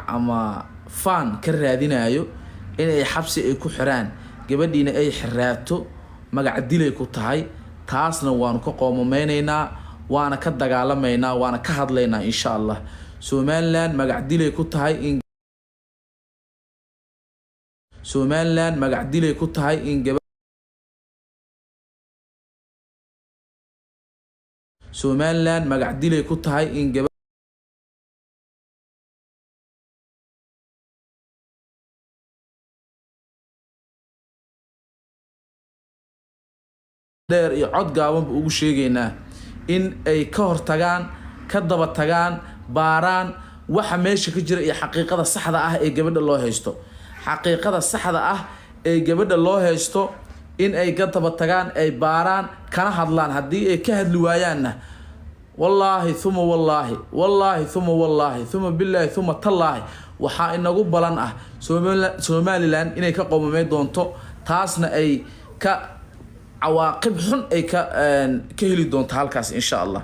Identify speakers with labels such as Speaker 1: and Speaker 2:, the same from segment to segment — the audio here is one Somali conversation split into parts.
Speaker 1: ama faan ka raadinayo inay xabsi ay ku xiraan gabadhiina ay xiraato magac dilay ku tahay taasna waanu ka qoomameynaynaa waana ka dagaalamaynaa waana ka hadlaynaa insha Allah Somaliland magac dilay ku tahay in Somaliland magac dilay ku tahay in Somaliland magac dilay ku tahay in dheer iyo cod gaaban ugu sheegaynaa in ay ka hortagaan ka daba tagaan baaraan waxa meesha ka jira iyo xaqiiqada saxda ah ee gabadha loo haysto xaqiiqada saxda ah ee gabadha loo haysto in ay ka daba tagaan ay baaraan kana hadlaan haddii ay ka hadli waayaanna wallaahi thumma wallaahi wallaahi thumma wallaahi thumma billaahi thumma tallaahi waxaa inagu balan ah Somaliland inay ka qoomamay doonto taasna ay ka عواقب حن أي كهلي دون تهالكاس إن شاء الله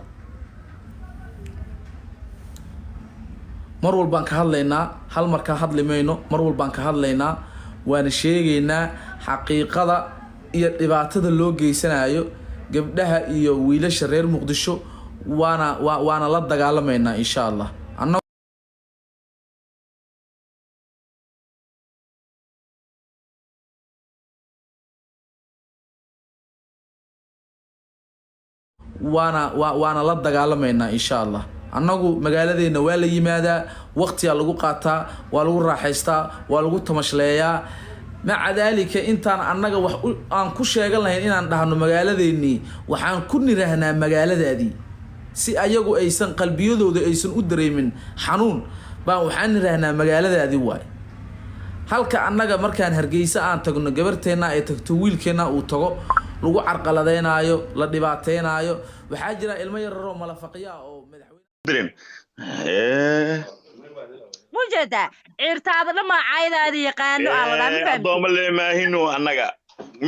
Speaker 1: مرول بانك هادلينا هل مركا هادليمينو مرول بانك هادلينا وانا شيغينا حقيقة إيا إباتة اللو جيسانايو قبلها إيا ويلاش رير مقدشو وانا لا دقالمينا إن شاء الله وانا لا دغالمينا ان شاء الله annagu magaaladeena waa la yimaada waqtiga lagu qaataa waa lagu raaxaystaa waa lagu tamashleeyaa macadaalika intaan annaga wax aan ku sheegan lahayn inaan dhahno magaaladeeni waxaan ku niraahnaa magaaladaadii si ayagu aysan qalbiyadooda aysan u dareemin xanuun baan waxaan niraahnaa magaaladaadii waay halka annaga markaan Hargeysa aan tagno gabarteena ay tagto wiilkeena uu tago lagu carqaladeenaayo la dhibaateynaayo waxaa jira ilmo yar oo malafaqiya oo madaxweyne
Speaker 2: mujada cirtaada dhama caaydaada yaqaano alla ma fahmin
Speaker 3: doomale maahino annaga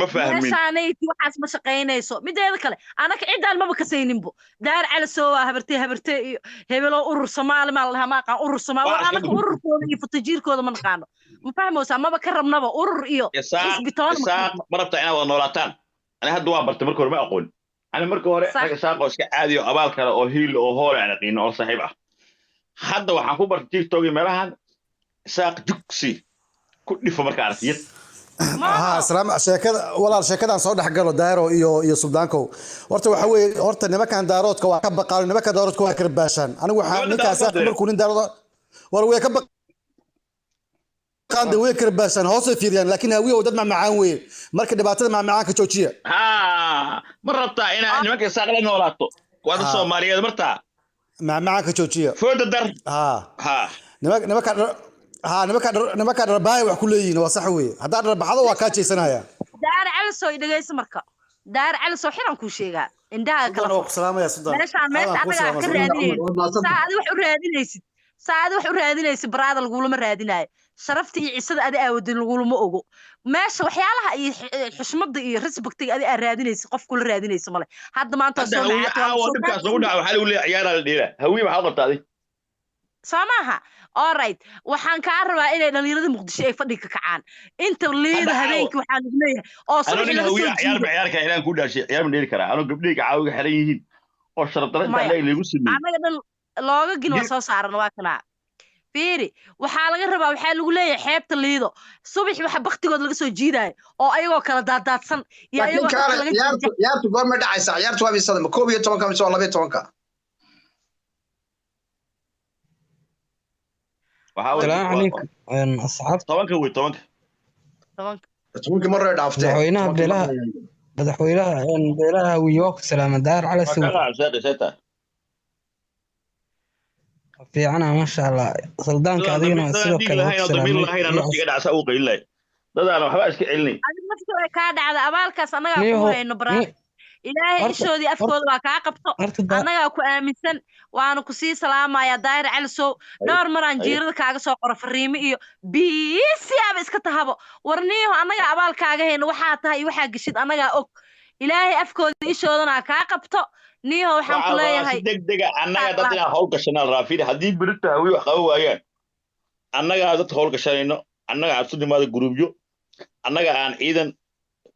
Speaker 3: ma fahmin
Speaker 2: meeshaanayti waxaas ma shaqeynayso mideeda kale anaka cidaan maba ka sayninbo daar cala soo habartay iyo hebelo urur Soomaali ma laha ma qaan urur Soomaali waa anaka ururkooda iyo fatajiirkooda ma naqaano ma fahmaysaa maba ka rabnaba urur iyo isbitoon
Speaker 3: marabta inaad wada noolaataan أنا هاد دوام برت مركور ما أقول أنا مركور حاجة ساقو إسك عادي أبال كلا أو هيل أو هول يعني قينا أو صاحبه حد وحكوا برت تيك توجي مرهن ساق جوكسي كل في مركارتيت
Speaker 4: سلام شركة ولا شركة صعود حق له دايرو يو سودانكو ورت وحوي ورت نما كان دارات كوا كب قالوا نما كان دارات كوا كرباشان أنا وحنا نكا ساق مركورين دارات ولا كب قاند ويكر باسن هوس فيريان لكن هويه ودد مع معاوي marka dhibaatada macmacaanka joojiya
Speaker 3: marabta ina nimanka saaqla noolaato wada Soomaaliyeed marta
Speaker 4: macmacaanka joojiya
Speaker 3: fooda dar
Speaker 4: nimanka darbaay wax ku leeyihiin waa sax weey hadaa darbaxdo waa ka jeesanaya
Speaker 2: daar calso idagaysa marka daar calso xiran ku sheega indhaha kala
Speaker 4: salaamaya sudan
Speaker 2: meesha anaga ka raadinaysid saad wax u raadinaysid baraada lagu lama raadinayo sharafta iyo cisada adi aawdin lagu lama ogo meesha waxyaalaha iyo xushmada iyo respectiga adi raadinaysid qof kula raadinaysid male hadda maanta soo
Speaker 3: dhibkaas lagu dhaco waxa lagu leeyahay ciyaar la dheela hawiye waxa qabtaaday
Speaker 2: samaha all right waxaan ka rabaa inay dhalinyarada Muqdisho ay fadhi ka kacaan inta leeda habeenkii waxaan ugu leeyahay oo
Speaker 3: subaxii laga soo ciyaarka inaan ku dhaashay ciyaar ma dheeli karaa anoo gabdhiga caawiga xiran yihiin oo sharafta inta lagu sameeyay
Speaker 2: anaga dhan looga gin waa soo saaran waa kana fiiri waxa laga rabaa waxa lagu leeyahay xeebta liido subax waxa baqtigood laga soo jiiday oo ayagoo kala daadsan
Speaker 5: iyo ayagoo kala ciyaartu goorma dhacaysa ciyaartu waa bisada ma 12 ka mise 12
Speaker 6: السلام عليكم أصحاب
Speaker 3: طبعاً
Speaker 5: مرة دافتة
Speaker 6: مدحوينها بيلها ويوك سلام الدار على السوق في عنا ما شاء الله صلدان كاذين سلوك كذا
Speaker 2: إلهي إشودي أفكار وكا قبطو أنا أكو آمنسن وأنا كسي سلام يا داير علسو دور مران جيرد كاغا سو قرف الريمي إيو بيسي أبس كتهابو ورنيهو أنا أبال كاغا هين وحاتها يوحا قشيد أنا أك إلهي أفكار إشودنا كا قبطو نيهو وحان كلية هاي
Speaker 3: دق أنا دادنا هول قشنا الرافيد هدي بريتا هوي وحاو وايان annaga dad howl gashanayno annaga aan isu nimaado gruubyo annaga aan ciidan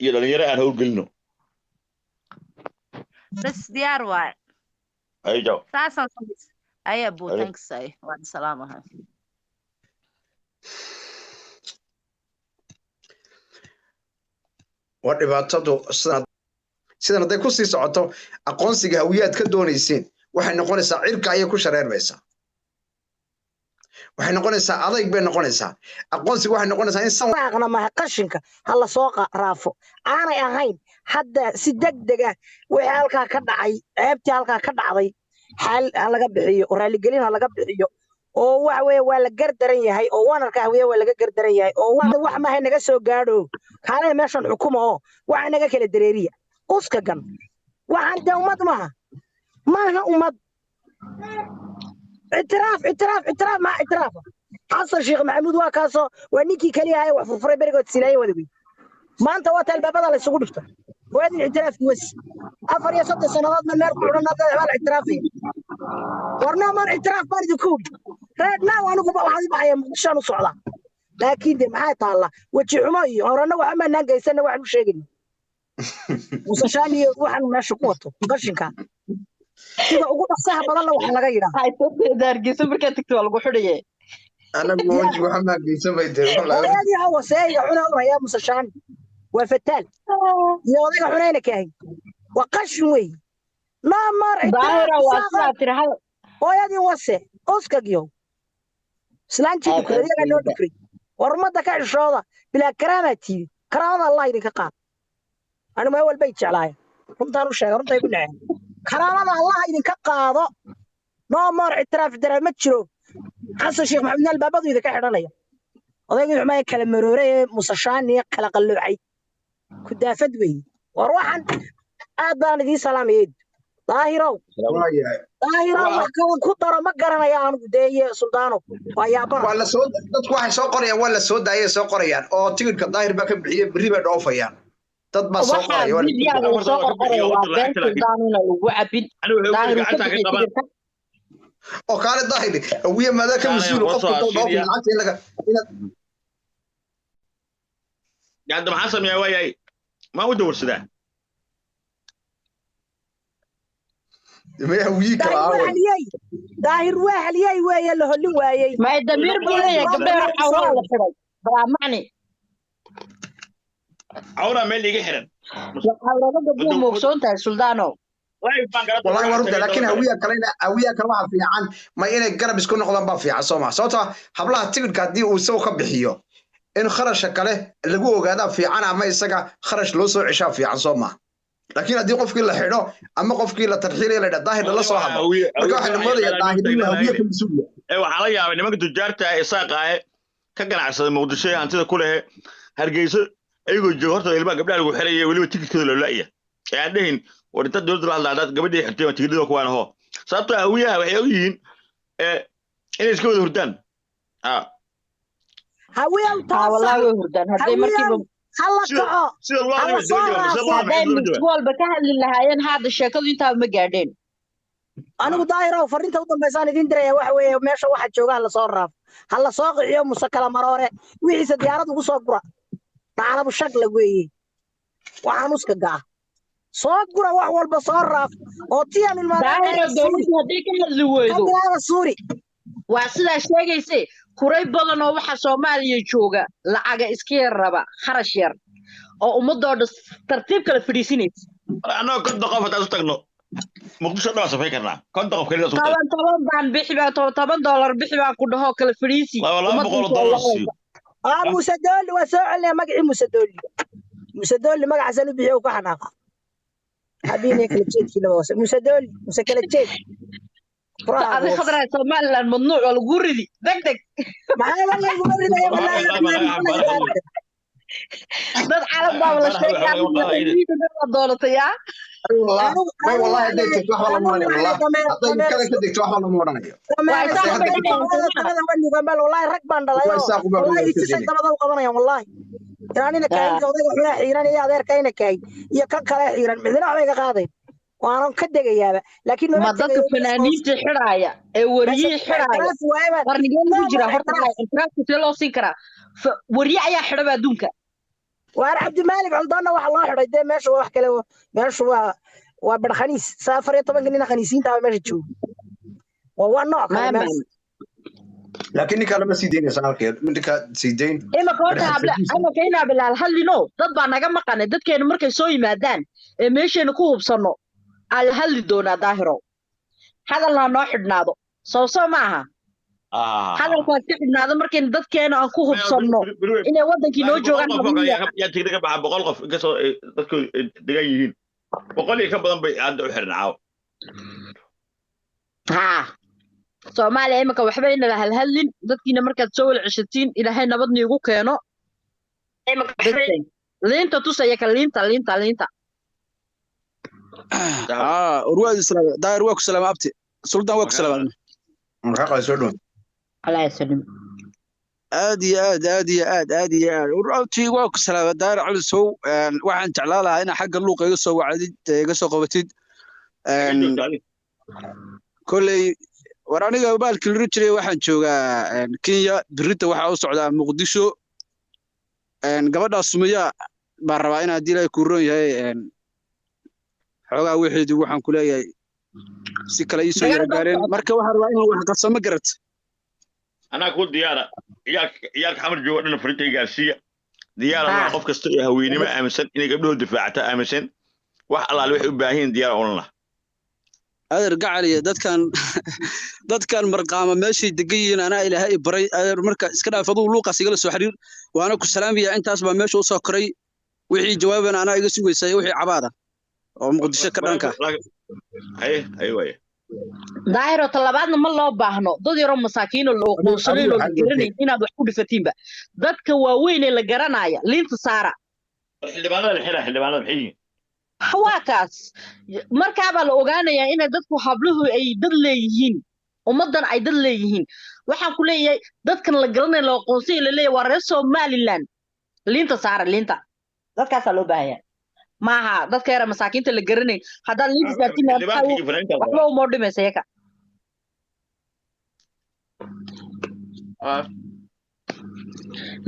Speaker 3: iyo dhalinyaro aan howlgelino
Speaker 2: bas diyaar waay
Speaker 3: ay jaw
Speaker 2: saasaan samaysa ayaa buu thanks ay waan salaamahay
Speaker 5: waa dhibaatadu sidan hadday ku sii socoto aqoonsiga hawiyaad ka doonayseen waxay noqonaysaa cirka ayay ku shareermaysaa waxay noqonaysaa adayg bay noqonaysaa aqoonsiga waxay noqonaysaa in
Speaker 7: saaqna ma qashinka hala soo raafo aanay ahayn hadda si degdeg ah wixii halkaa ka dhacay ceebtii halkaa ka dhacday xal laga bixiyo oo raaligelin laga bixiyo oo waxa weeye waa la gardaran yahay oo wanarka hawiye waa laga gardaran yahay oo wax ma hay naga soo gaadho kaanay meeshan xukumo oo waxa naga kala dareeriya uska gan waxaan de ummad maaha ummad اعتراف مع اعتراف حصل شيخ محمود واكاسو ونيكي كليها هاي وفرفري بريغو تسيناي ودوي ما انت وقت البابا لا يسوق دفته وهذا الاعتراف بس افر يا 6 سنوات من مير قلنا هذا الاعترافي ورنا ما اعتراف برد كوب رادنا وانا كو waxaan baxay muqdisho u socda laakiin de maxay taala waji xumo iyo horana waxa ma naagaysana waxaan u sheegin musashaaniyo waxaan meesha ku wato qashinka sida ugu dhaqsaha badan la waxa laga yiraahdo
Speaker 2: ay soo daargiso marka tagto lagu xidhiyay
Speaker 5: anagu waji waxa ma geysan bay de
Speaker 7: wallahi hawa seeyo cuna raya musashaani waa fataal iyo odaga xunayna kaahay waa qashin wey naamar
Speaker 2: daahira waa sida tiraahdo
Speaker 7: hooyadii wase oskagiyo islaantii dukradiga loo dhukray warmada ka xishooda bilaa karaamati karaamada Allah idinka qaad anu ma walba jeclaay runtaan u sheegay runta igu nacay karaamada Allah idinka qaado naamar اعتراف dara ma jiro xasan sheekh maxamed albaabadu idinka xidhanaya odaygu xumay kala marooray musashaani kala qalloocay ku daafad wey war waxan aad baan idin salaameeyay daahirow wax ku daro ma garanaya anigu deeye suldaano waa yaabana
Speaker 5: wala soo dadku waxay soo qorayaan wala soo daayay soo qorayaan oo tigirka daahir ba ka bixiyay bari ba dhoofayaan dad ba soo qoraya
Speaker 2: wala soo qoraya waa been suldaanuna lagu cabin daahir
Speaker 5: oo kale daahir wiya maada ka masuul qofka dhoofay lacagta laga
Speaker 3: yaad ma xasan yaa waayay ma u dowrsadaa
Speaker 5: ما ويك
Speaker 7: داهر واحد ياي ويا اللي هلين وايي
Speaker 2: ما يدمير بويا قبل حوالي حرج معني
Speaker 3: عورة مين اللي يحرن
Speaker 2: حوالي قبل موكسون تاع سلطانو
Speaker 5: والله ورد لكن هوية كلام في عن ما إنك جرب يكون نقدم بافي عصامة صوتها حبلها تقول كدي وسوق بحيو إن خرج شكله اللي جوه هذا في عنا ما يسقى خرج لوسو عشاء في عصامة لكن هذه قف كل حيرة أما قف كل ترحيل إلى الظاهر لا صاحب مركح الماضي الظاهرين هوية كمسؤولية
Speaker 3: أيوة عليا يعني ما كنت جارت إساق كجنا عشان موضوعي أنت كله هرجيس أيوة جوهرت اللي ما قبل أقول حريه واللي بتيجي كذا ولا لا يعني ورنت دور العادات قبل دي حتى تيجي دوك وأنا هو صارت هوية وحيويين إيش كده هردان
Speaker 7: هوية
Speaker 2: والله هردان هذي مركب
Speaker 7: الله
Speaker 2: مستوى بكهل للهاين هذا الشكل انت ما قاعدين
Speaker 7: انا ضايره وفرنته ودنبيسان idin diraya waxa weeye meesha waxa jooga la soo raaf hala soo qiyo musakala maroore wixii diyaarad ugu soo gura taalabu shaqla weeye waxaan uska gaa soo gura wax walba soo raaf oo tiyan
Speaker 2: daahira dawladda hadii ka hadli weydo
Speaker 7: suuri
Speaker 2: waa sida sheegaysay kuray badan oo waxa Soomaaliya jooga lacaga iska raba kharash yar oo ummadooda tartiib kala fadhiisinaysa
Speaker 3: ana ka daqof taas tagno muqdisho dhaw safay karnaa ka daqof kaliya soo
Speaker 2: taban baan bixi baa $10 bixi baa ku dhaho kala fadhiisi
Speaker 7: musadoli waa soo celina magaci musadoli magacaas uu bixiyo ku xanaaqa habeenay kala jeedkii la hoose musadoli musakala jeed
Speaker 2: هذا خضراء سومالي الممنوع والغوري دق
Speaker 7: معايا والله الغوري يا والله
Speaker 2: dad caalam baa la sheegay doonta yaa
Speaker 5: والله ديت wax wala moonay والله haday kala ka digto wax wala moonay
Speaker 7: والله rag baan dhalay والله isay dabada u qabanayaan والله yaanina kaayay odayga xuna xiiran iyo adeerkayna kaay iyo kan kale xiiran midna waxay ka qaadeen وانا كدغيابا لكن
Speaker 8: ما dadka fanaaniinta xiraaya ee wariyay xiraaya qarnigan ku jira horta intraafka loo siin kara wariye ayaa xiraba adduunka
Speaker 7: waar Cabdi Maalik Caldana waxa loo xiray de meesha wax kale meesha waa bar khaniis 17 nin khaniisiinta meesha joogo waa nooc kale
Speaker 5: لكن كان لما سيدين سالكيد من ديك سيدين
Speaker 8: إما كورتا habla ama keenaa bilaal halino dad baa naga maqanay dadkeenu markay soo yimaadaan ee meeshayna ku hubsano al halli doona daahiro hadalna noo xidhnaado soo maaha hadalkaas ka xidhnaado markay dadkeena aan ku hubsano inay wadankii noo joogaan
Speaker 3: yaa tigriga baa 100 qof ka soo dadku degan yihiin 100 ka badan bay aad u xirnaa Soomaaliya imika waxba inala halhalin dadkiina markaad soo wal cishatiin ilaahay nabadna igu keeno liinta tusaya ka liinta
Speaker 9: urwaad islaam daayir waa ku salaam abti sultan waa ku salaam
Speaker 5: markaa soo dhow
Speaker 8: Allah yaslim
Speaker 9: aad iyo aad urwaadti waa ku salaam daayir cali sow waxaan jeclaan lahaa in xagga luuqa iga soo wacdid iga soo qabatid kulay war aniga baalkii la jiray waxaan joogaa Kenya birita waxa u socdaa Muqdisho gabadha Sumeeya baan rabaa in hadii ay ku roon yahay xogaa wixii waxaan ku leeyahay si kale ii soo yargaareen marka waxa rabaa in wax qarsamo garat
Speaker 3: ana ku diyaara iyaak xamar joogo dhan fariintay gaarsiya diyaara waa qof kasta oo haweenimo aaminsan inay gabdhuhu difaacata aaminsan wax allaale waxay u baahan diyaar oo
Speaker 9: adeer gacaliya dadkan marqaama meeshay degayiin ana ilaahay baray adeer marka iska dhaafadu luuqas igala soo xiriir waana ku salaamiyaa intaas baa meesha u soo koray wixii jawaabana ana iga sugaysay wixii cabaada oo Muqdisho ka dhanka
Speaker 3: ay way
Speaker 8: daahiro talabaadna ma loo baahno dad yaro masaakiin oo qoosay loo garanay inaad wax ku dhifatiinba dadka waaweyn ee la garanaya liinta saara xildhibaanada xigeen hawaakaas markaa baa la ogaanayaa in dadku habluhu ay dad leeyihiin ummadan ay dad leeyihiin waxaan ku leeyahay dadkan la garanay loo qoonsay la leeyahay waa reer Somaliland liinta saara liinta dadkaas loo baahayaa maaha dadka yar masaakiinta la garanay haddii liinta saartiin waxba u moodhimaysa ka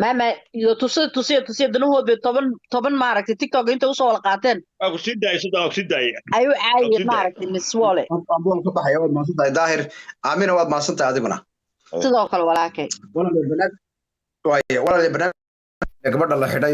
Speaker 8: mama iyo tusiyo danahood 10 maaragtay TikTok inta u soo wala qaateen
Speaker 3: ku sidaay
Speaker 8: ayu caay maaragtay miswole
Speaker 5: abon ka baxay wad maasantahay daahir aamina wad maasantahay adiguna
Speaker 8: sidoo kale walaakay
Speaker 5: walaal banaad gabadha la xidhay